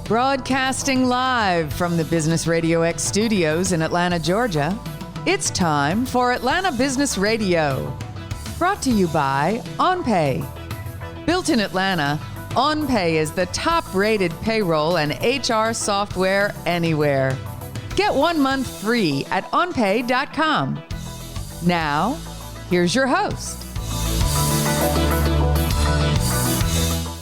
Broadcasting live from the Business RadioX studios in Atlanta, Georgia, it's time for Atlanta Business Radio. Brought to you by OnPay. Built in Atlanta, OnPay is the top-rated payroll and HR software anywhere. Get 1 month free at onpay.com. Now, here's your host.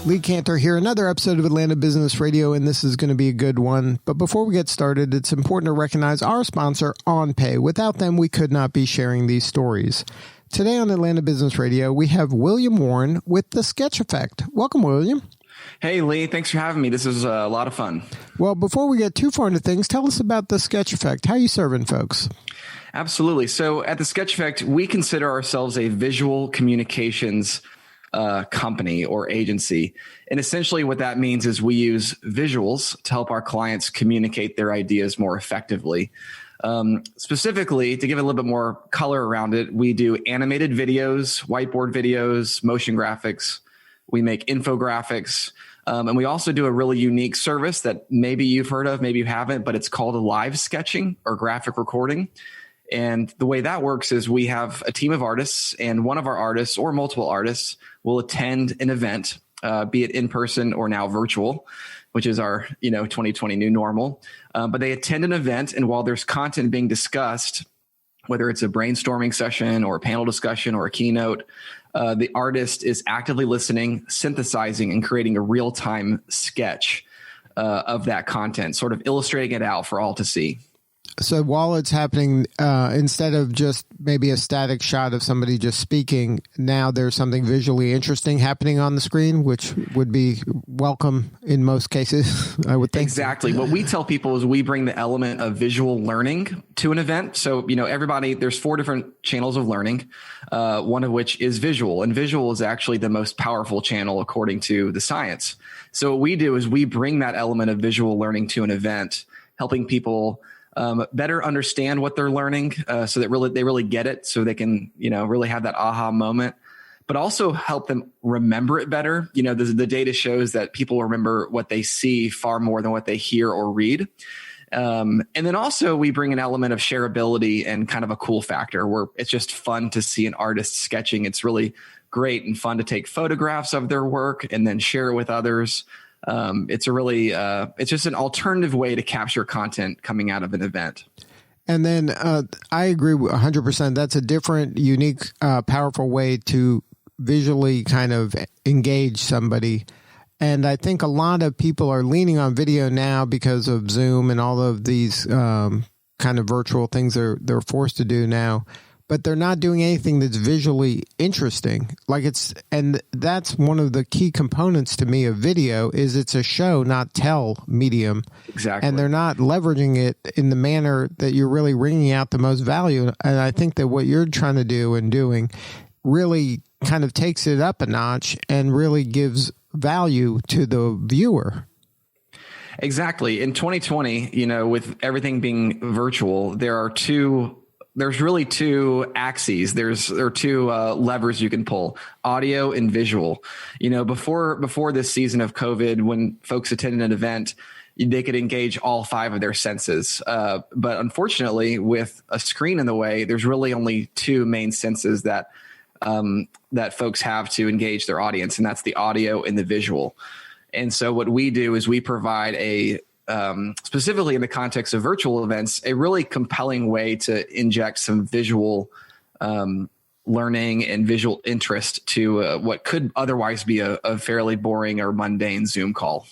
Lee Cantor here, another episode of Atlanta Business Radio, and this is going to be a good one. But before we get started, it's important to recognize our sponsor, OnPay. Without them, we could not be sharing these stories. Today on Atlanta Business Radio, we have William Warren with The Sketch Effect. Welcome, William. Hey, Lee. Thanks for having me. This is a lot of fun. Well, before we get too far into things, tell us about The Sketch Effect. How are you serving folks? Absolutely. So at The Sketch Effect, we consider ourselves a visual communications company or agency. And essentially what that means is we use visuals to help our clients communicate their ideas more effectively. Specifically, to give a little bit more color around it, we do animated videos, whiteboard videos, motion graphics. We make infographics. And we also do a really unique service that maybe you've heard of, maybe you haven't, but it's called live sketching or graphic recording. And the way that works is we have a team of artists, and one of our artists or multiple artists will attend an event, be it in person or now virtual, which is our 2020 new normal. But they attend an event, and while there's content being discussed, whether it's a brainstorming session or a panel discussion or a keynote, the artist is actively listening, synthesizing, and creating a real-time sketch of that content, sort of illustrating it out for all to see. So while it's happening, instead of just maybe a static shot of somebody just speaking, now there's something visually interesting happening on the screen, which would be welcome in most cases, I would think. Exactly. What we tell people is we bring the element of visual learning to an event. So, there's 4 different channels of learning, one of which is visual. And visual is actually the most powerful channel according to the science. So what we do is we bring that element of visual learning to an event, helping people better understand what they're learning, so that they really get it, so they can, really have that aha moment, but also help them remember it better. The data shows that people remember what they see far more than what they hear or read. And then also we bring an element of shareability and kind of a cool factor where it's just fun to see an artist sketching. It's really great and fun to take photographs of their work and then share it with others. It's just an alternative way to capture content coming out of an event. And then I agree 100%. That's a different, unique, powerful way to visually kind of engage somebody. And I think a lot of people are leaning on video now because of Zoom and all of these kind of virtual things they're forced to do now. But they're not doing anything that's visually interesting. And that's one of the key components to me of video is it's a show, not tell medium. Exactly. And they're not leveraging it in the manner that you're really wringing out the most value. And I think that what you're trying to do and doing really kind of takes it up a notch and really gives value to the viewer. Exactly. In 2020, with everything being virtual, there's really 2 axes. There are 2 levers you can pull: audio and visual. Before this season of COVID, when folks attended an event, they could engage all 5 of their senses. But unfortunately, with a screen in the way, there's really only 2 main senses that folks have to engage their audience, and that's the audio and the visual. And so what we do is we provide specifically in the context of virtual events, a really compelling way to inject some visual learning and visual interest to what could otherwise be a fairly boring or mundane Zoom call.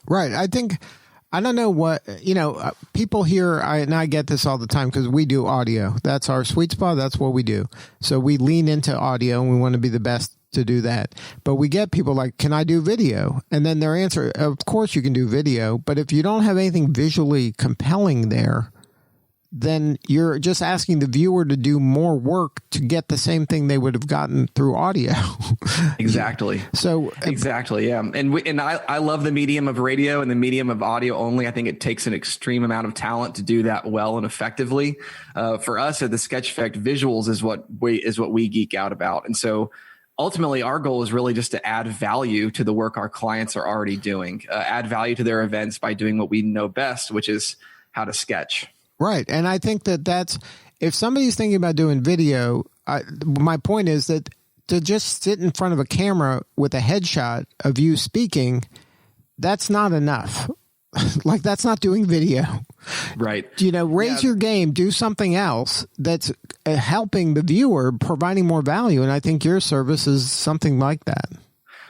Right. I don't know what, people here, and I get this all the time because we do audio. That's our sweet spot. That's what we do. So we lean into audio and we want to be the best to do that. But we get people like, can I do video? And then their answer, of course you can do video. But if you don't have anything visually compelling there, then you're just asking the viewer to do more work to get the same thing they would have gotten through audio. Exactly. So exactly. Yeah. And I love the medium of radio and the medium of audio only. I think it takes an extreme amount of talent to do that well and effectively. For us at the Sketch Effect, visuals is what we geek out about. And so ultimately, our goal is really just to add value to the work our clients are already doing, add value to their events by doing what we know best, which is how to sketch. Right. And I think that's, if somebody's thinking about doing video, my point is that to just sit in front of a camera with a headshot of you speaking, that's not enough. Like, that's not doing video. Right. Raise your game, do something else that's helping the viewer, providing more value. And I think your service is something like that.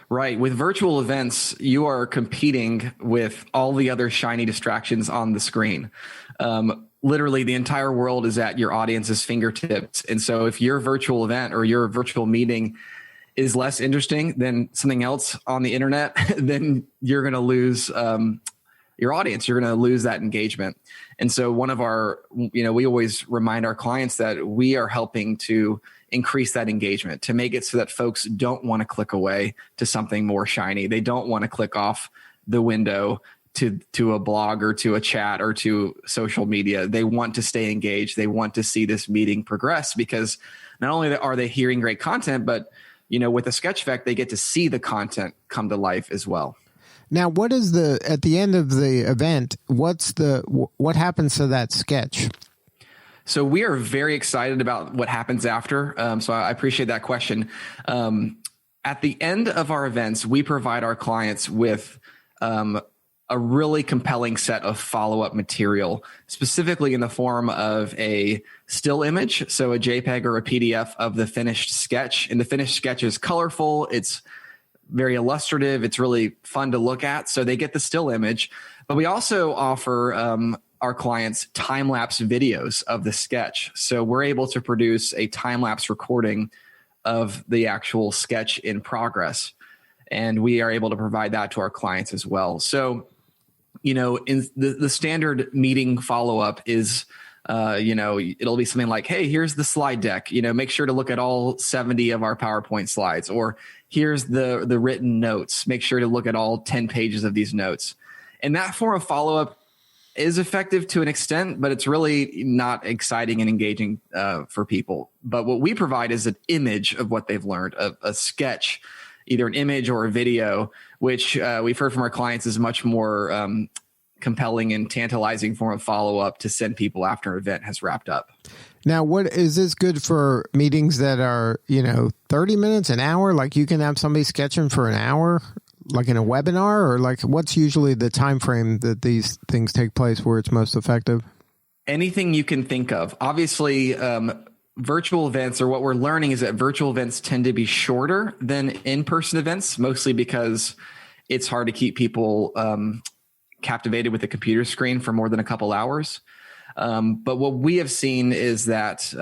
Right. With virtual events, you are competing with all the other shiny distractions on the screen. Literally, the entire world is at your audience's fingertips. And so if your virtual event or your virtual meeting is less interesting than something else on the internet, then you're going to lose your audience. You're going to lose that engagement. And so one of our, we always remind our clients that we are helping to increase that engagement, to make it so that folks don't want to click away to something more shiny. They don't want to click off the window to a blog or to a chat or to social media. They want to stay engaged. They want to see this meeting progress, because not only are they hearing great content, but with the sketch effect, they get to see the content come to life as well. Now, what is at the end of the event, what happens to that sketch? So we are very excited about what happens after. So I appreciate that question. At the end of our events, we provide our clients with a really compelling set of follow-up material, specifically in the form of a still image, so a JPEG or a PDF of the finished sketch. And the finished sketch is colorful. It's very illustrative. It's really fun to look at. So they get the still image, but we also offer our clients time-lapse videos of the sketch. So we're able to produce a time-lapse recording of the actual sketch in progress. And we are able to provide that to our clients as well. So, in the standard meeting follow-up is, it'll be something like, hey, here's the slide deck, make sure to look at all 70 of our PowerPoint slides, or here's the written notes, make sure to look at all 10 pages of these notes. And that form of follow-up is effective to an extent, but it's really not exciting and engaging for people. But what we provide is an image of what they've learned, a sketch, either an image or a video, which we've heard from our clients is much more compelling and tantalizing form of follow-up to send people after an event has wrapped up. Now, what is this good for meetings that are, 30 minutes, an hour? Like, you can have somebody sketching for an hour, like in a webinar, or like, what's usually the time frame that these things take place where it's most effective? Anything you can think of. Obviously, virtual events, or what we're learning is that virtual events tend to be shorter than in-person events, mostly because it's hard to keep people captivated with a computer screen for more than a couple hours. But what we have seen is that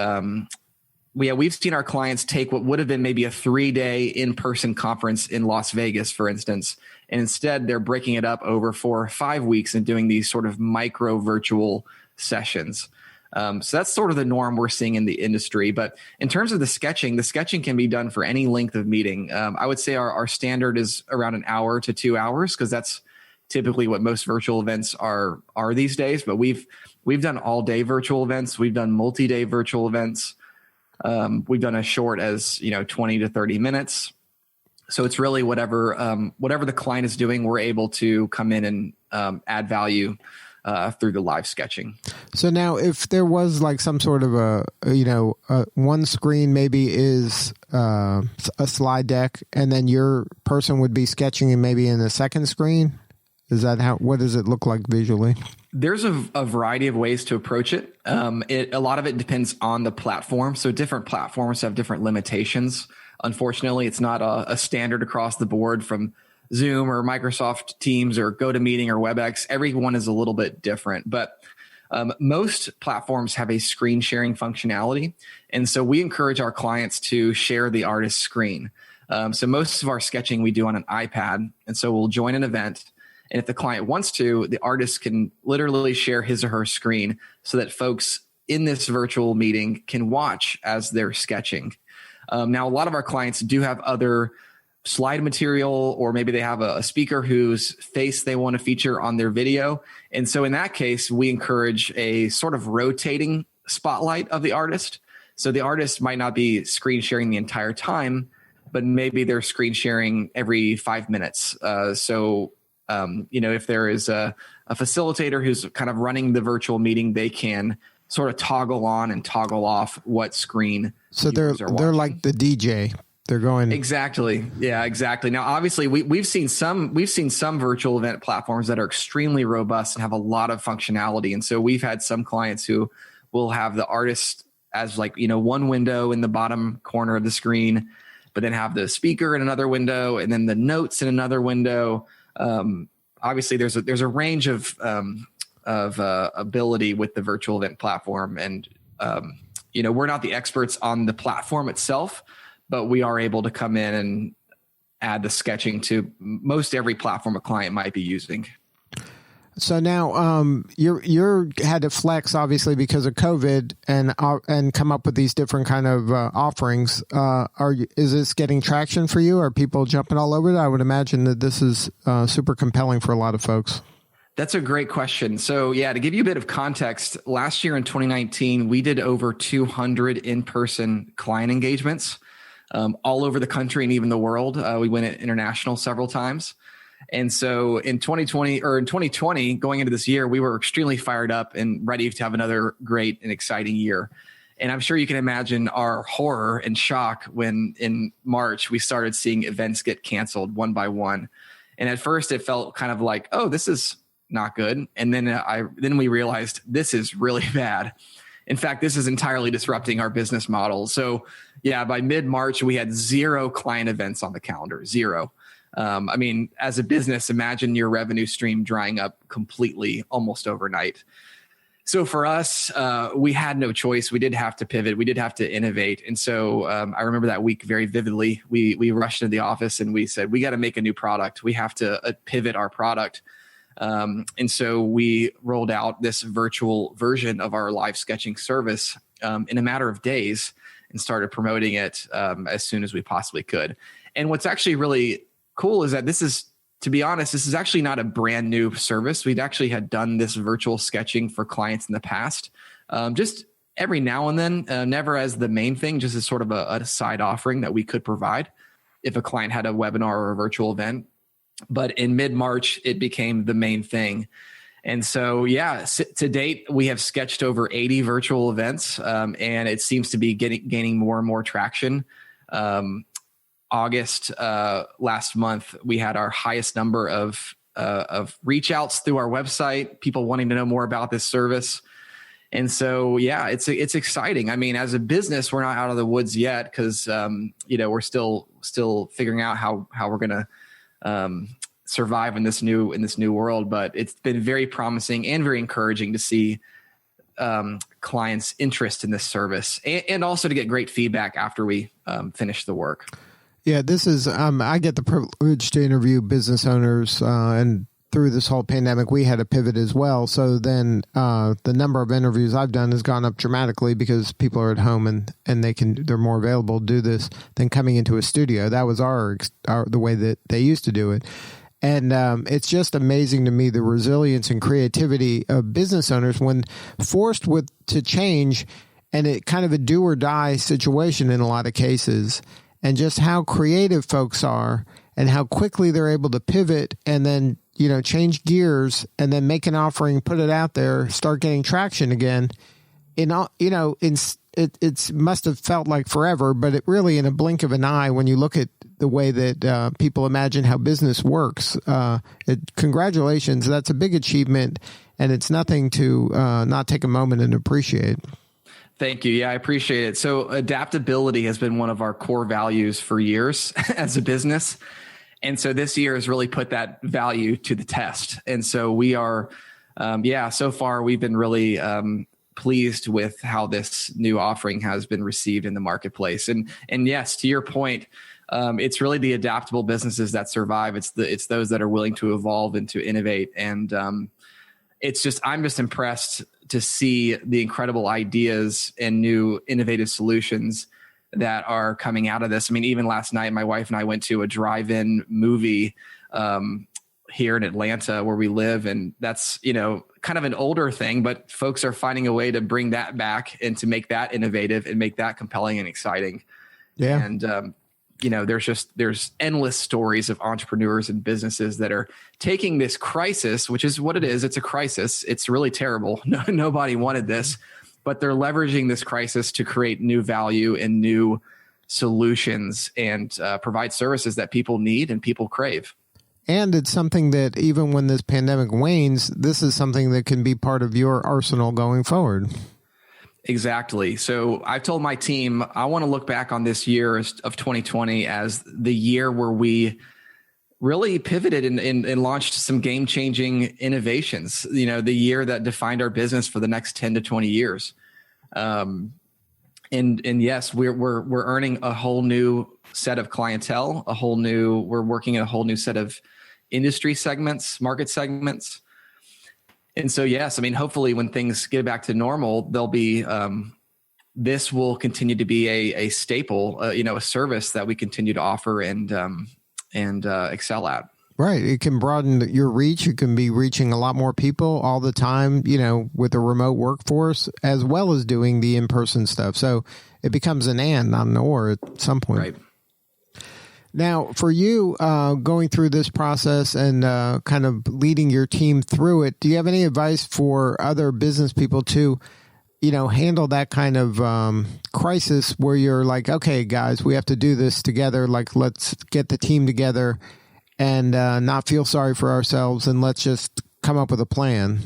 we've seen our clients take what would have been maybe a 3-day in-person conference in Las Vegas, for instance, and instead they're breaking it up over 4 or 5 weeks and doing these sort of micro virtual sessions. So that's sort of the norm we're seeing in the industry. But in terms of the sketching can be done for any length of meeting. I would say our standard is around an hour to 2 hours, because that's typically what most virtual events are these days. But we've done all-day virtual events. We've done multi-day virtual events. We've done as short as 20 to 30 minutes. So it's really whatever the client is doing, we're able to come in and add value through the live sketching. So now, if there was like some sort of one screen maybe is a slide deck, and then your person would be sketching and maybe in the second screen, is that what does it look like visually? There's a variety of ways to approach it. A lot of it depends on the platform. So different platforms have different limitations. Unfortunately, it's not a standard across the board from Zoom or Microsoft Teams or GoToMeeting or WebEx. Everyone is a little bit different, but most platforms have a screen sharing functionality. And so we encourage our clients to share the artist's screen. So most of our sketching we do on an iPad. And so we'll join an event. And if the client wants to, the artist can literally share his or her screen so that folks in this virtual meeting can watch as they're sketching. Now, a lot of our clients do have other slide material, or maybe they have a speaker whose face they want to feature on their video. And so in that case, we encourage a sort of rotating spotlight of the artist. So the artist might not be screen sharing the entire time, but maybe they're screen sharing every 5 minutes. If there is a facilitator who's kind of running the virtual meeting, they can sort of toggle on and toggle off what screen. So they're like the DJ. They're going exactly. Yeah, exactly. Now, obviously, we've seen some virtual event platforms that are extremely robust and have a lot of functionality. And so we've had some clients who will have the artist as one window in the bottom corner of the screen, but then have the speaker in another window and then the notes in another window. Obviously, there's a range of ability with the virtual event platform, and we're not the experts on the platform itself, but we are able to come in and add the sketching to most every platform a client might be using. So now you're had to flex, obviously, because of COVID, and come up with these different kind of offerings. Is this getting traction for you? Are people jumping all over it? I would imagine that this is super compelling for a lot of folks. That's a great question. So to give you a bit of context, last year in 2019, we did over 200 in-person client engagements all over the country and even the world. We went international several times. And so in 2020, going into this year, we were extremely fired up and ready to have another great and exciting year. And I'm sure you can imagine our horror and shock when in March, we started seeing events get canceled one by one. And at first it felt kind of like, oh, this is not good. And then we realized this is really bad. In fact, this is entirely disrupting our business model. So by mid-March, we had 0 client events on the calendar, 0. As a business, imagine your revenue stream drying up completely almost overnight. So for us, we had no choice. We did have to pivot. We did have to innovate. And so I remember that week very vividly. We rushed into the office and we said, we got to make a new product. We have to pivot our product. And so we rolled out this virtual version of our live sketching service in a matter of days and started promoting it as soon as we possibly could. And what's actually really cool is that this is actually not a brand new service. We'd actually had done this virtual sketching for clients in the past, just every now and then, never as the main thing, just as sort of a side offering that we could provide if a client had a webinar or a virtual event. But in mid-March, it became the main thing. And so, to date, we have sketched over 80 virtual events, and it seems to be gaining more and more traction. August last month, we had our highest number of reach outs through our website, people wanting to know more about this service. And so, it's exciting. As a business, we're not out of the woods yet because, we're still figuring out how we're going to survive in this new world. But it's been very promising and very encouraging to see clients' interest in this service and also to get great feedback after we finish the work. Yeah, this is, I get the privilege to interview business owners, and through this whole pandemic, we had to pivot as well. So then the number of interviews I've done has gone up dramatically because people are at home and they're more available to do this than coming into a studio. That was the way that they used to do it. And it's just amazing to me the resilience and creativity of business owners when forced to change, and it kind of a do or die situation in a lot of cases. And just how creative folks are and how quickly they're able to pivot and then, change gears and then make an offering, put it out there, start getting traction again. It must have felt like forever, but it really in a blink of an eye when you look at the way that people imagine how business works. Congratulations. That's a big achievement, and it's nothing to not take a moment and appreciate. Thank you. Yeah, I appreciate it. So adaptability has been one of our core values for years as a business. And so this year has really put that value to the test. And so we are, so far we've been really pleased with how this new offering has been received in the marketplace. And yes, to your point, it's really the adaptable businesses that survive. It's those that are willing to evolve and to innovate. And I'm just impressed to see the incredible ideas and new innovative solutions that are coming out of this. Even last night, my wife and I went to a drive-in movie here in Atlanta where we live. And that's, kind of an older thing, but folks are finding a way to bring that back and to make that innovative and make that compelling and exciting. Yeah. And there's endless stories of entrepreneurs and businesses that are taking this crisis, which is what it is. It's a crisis. It's really terrible. Nobody wanted this, but they're leveraging this crisis to create new value and new solutions and provide services that people need and people crave. And it's something that even when this pandemic wanes, this is something that can be part of your arsenal going forward. Exactly. So I've told my team, I want to look back on this year of 2020 as the year where we really pivoted and launched some game-changing innovations, the year that defined our business for the next 10 to 20 years. And yes, we're earning a whole new set of clientele, we're working in a whole new set of industry segments, market segments. And so, yes, hopefully when things get back to normal, there'll be, this will continue to be a staple, a service that we continue to offer and excel at. Right. It can broaden your reach. You can be reaching a lot more people all the time, with a remote workforce, as well as doing the in-person stuff. So it becomes an and, not an or at some point. Right. Now, for you, going through this process and kind of leading your team through it, do you have any advice for other business people to, handle that kind of crisis where you're like, okay, guys, we have to do this together. Like, let's get the team together and not feel sorry for ourselves, and let's just come up with a plan.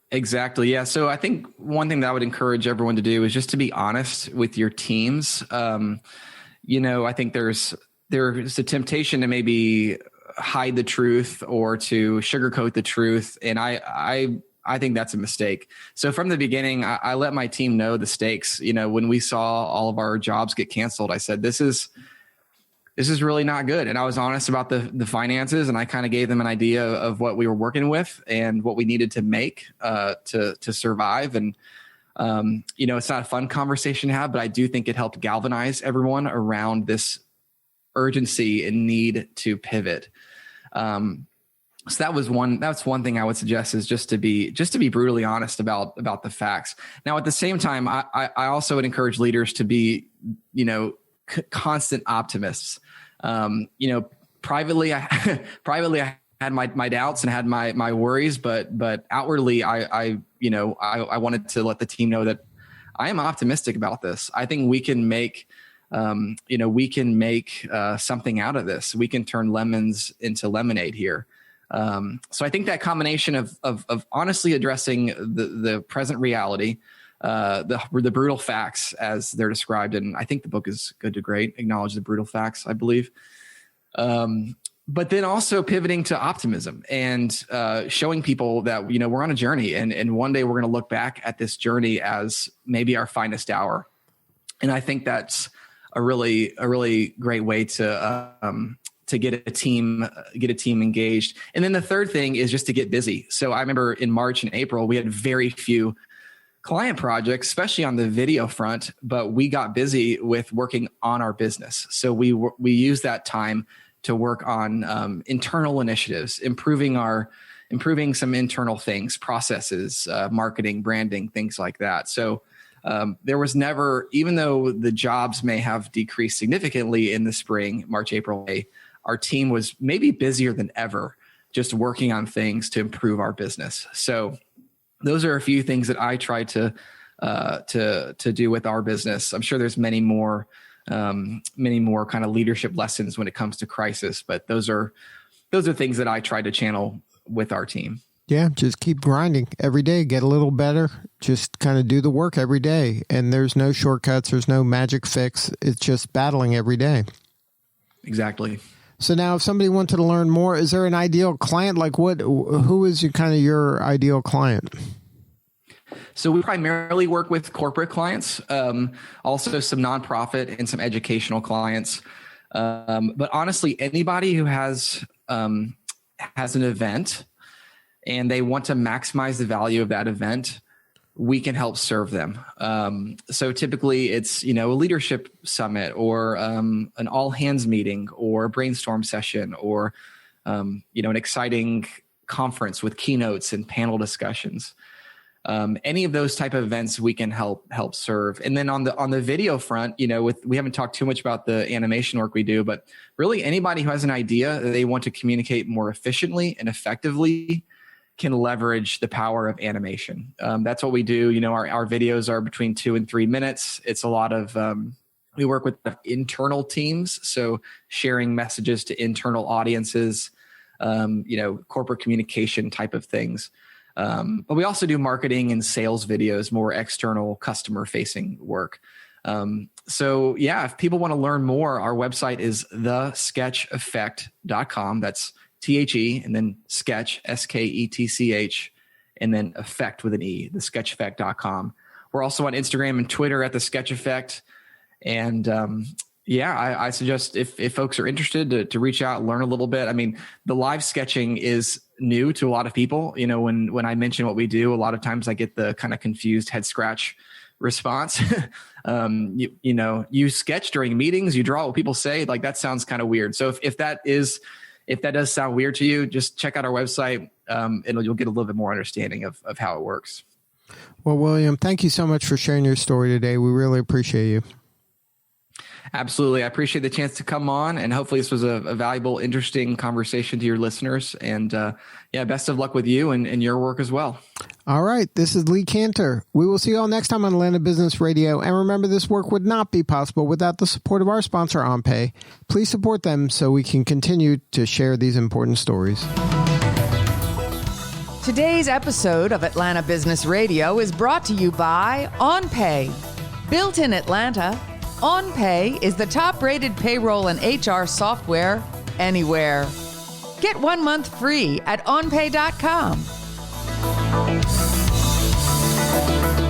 Exactly. Yeah. So I think one thing that I would encourage everyone to do is just to be honest with your teams. I think there's a temptation to maybe hide the truth or to sugarcoat the truth. And I think that's a mistake. So from the beginning, I let my team know the stakes. When we saw all of our jobs get canceled, I said, this is really not good. And I was honest about the finances, and I kind of gave them an idea of what we were working with and what we needed to make to survive. And, it's not a fun conversation to have, but I do think it helped galvanize everyone around this urgency and need to pivot. So that's one thing I would suggest, is just to be brutally honest about the facts. Now, at the same time, I also would encourage leaders to be, constant optimists. Privately, I had my doubts and had my worries, but outwardly, I wanted to let the team know that I am optimistic about this. I think we can make something out of this. We can turn lemons into lemonade here. So I think that combination of honestly addressing the present reality, the brutal facts as they're described, and I think the book is Good to Great, acknowledge the brutal facts, I believe. But then also pivoting to optimism and showing people that, we're on a journey, and one day we're going to look back at this journey as maybe our finest hour. And I think that's a really great way to get a team engaged. And then the third thing is just to get busy. So I remember in March and April, we had very few client projects, especially on the video front, but we got busy with working on our business. So we used that time to work on internal initiatives, improving some internal things, processes, marketing, branding, things like that. So there was never, even though the jobs may have decreased significantly in the spring, March, April, May, our team was maybe busier than ever, just working on things to improve our business. So those are a few things that I try to do with our business. I'm sure there's many more kind of leadership lessons when it comes to crisis, but those are things that I try to channel with our team. Yeah, just keep grinding every day, get a little better, just kind of do the work every day. And there's no shortcuts, there's no magic fix. It's just battling every day. Exactly. So now if somebody wanted to learn more, is there an ideal client? Like who is your ideal client? So we primarily work with corporate clients, also some nonprofit and some educational clients. But honestly, anybody who has an event and they want to maximize the value of that event, we can help serve them. So typically it's, a leadership summit or an all hands meeting or a brainstorm session or, an exciting conference with keynotes and panel discussions. Any of those type of events we can help serve. And then on the video front, we haven't talked too much about the animation work we do, but really anybody who has an idea that they want to communicate more efficiently and effectively can leverage the power of animation. That's what we do. Our videos are between 2 and 3 minutes. It's a lot of, we work with internal teams. So sharing messages to internal audiences, corporate communication type of things. But we also do marketing and sales videos, more external customer facing work. So if people want to learn more, our website is thesketcheffect.com. That's THE and then sketch, SKETCH, and then effect with an E, thesketcheffect.com. We're also on Instagram and Twitter at The Sketch Effect. And I suggest if folks are interested to reach out, learn a little bit. I mean, the live sketching is new to a lot of people. When I mention what we do, a lot of times I get the kind of confused head scratch response. You sketch during meetings, you draw what people say, like that sounds kind of weird. So if that does sound weird to you, just check out our website. You'll get a little bit more understanding of how it works. Well, William, thank you so much for sharing your story today. We really appreciate you. Absolutely. I appreciate the chance to come on, and hopefully this was a valuable, interesting conversation to your listeners. And best of luck with you and your work as well. All right. This is Lee Cantor. We will see you all next time on Atlanta Business Radio. And remember, this work would not be possible without the support of our sponsor, OnPay. Please support them so we can continue to share these important stories. Today's episode of Atlanta Business Radio is brought to you by OnPay. Built in Atlanta, OnPay is the top-rated payroll and HR software anywhere. Get 1 month free at onpay.com.